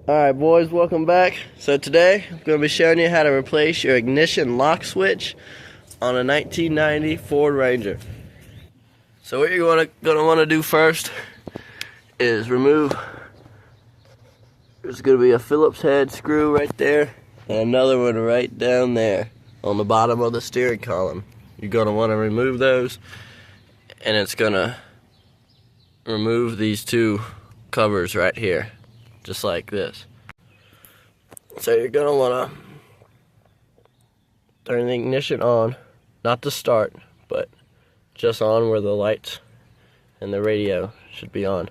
Alright boys, welcome back. So today I'm going to be showing you how to replace your ignition lock switch on a 1990 Ford Ranger. So what you're going to want to do first is remove, there's going to be a Phillips head screw right there and another one right down there on the bottom of the steering column. You're going to want to remove those, and it's going to remove these two covers right here, just like this. So you're going to want to turn the ignition on, not to start, but just on where the lights and the radio should be on.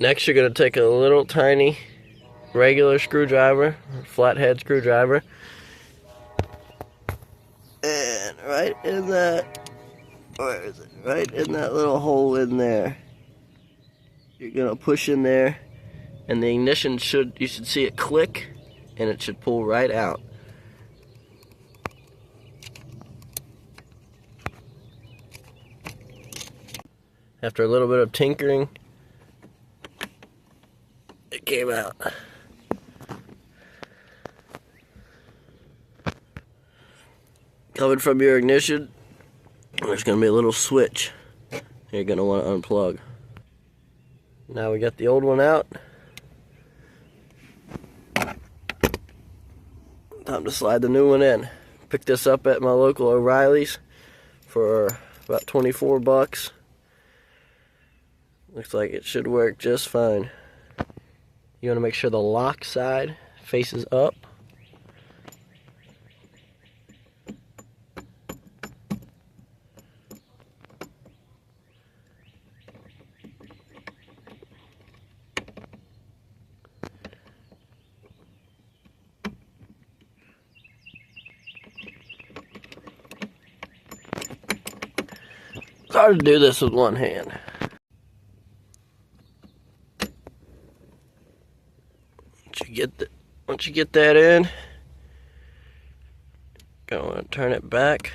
Next, you're going to take a little tiny regular screwdriver, flathead screwdriver, and right in that, where is it? Right in that little hole in there, you're going to push in there, and the ignition you should see it click, and it should pull right out. After a little bit of tinkering, it came out. Coming from your ignition, there's going to be a little switch you're going to want to unplug. Now we got the old one out. Time to slide the new one in. Picked this up at my local O'Reilly's for about 24 bucks. Looks like it should work just fine. You want to make sure the lock side faces up. It's hard to do this with one hand. Once you get that in, go and turn it back.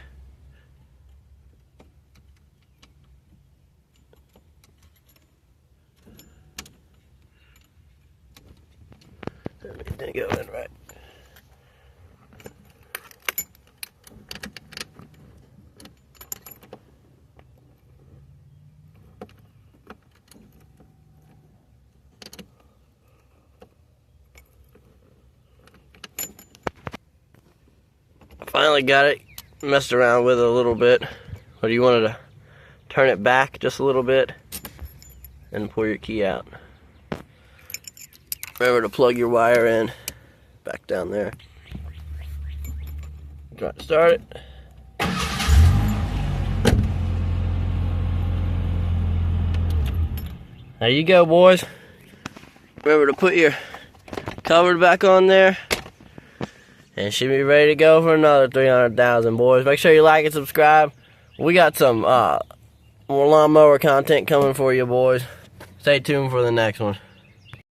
Everything go in right. Finally got it, messed around with it a little bit, but you wanted to turn it back just a little bit and pull your key out. Remember to plug your wire in back down there. Try to start it. There you go, boys. Remember to put your cover back on there. And should be ready to go for another 300,000, boys. Make sure you like and subscribe. We got some more lawnmower content coming for you, boys. Stay tuned for the next one.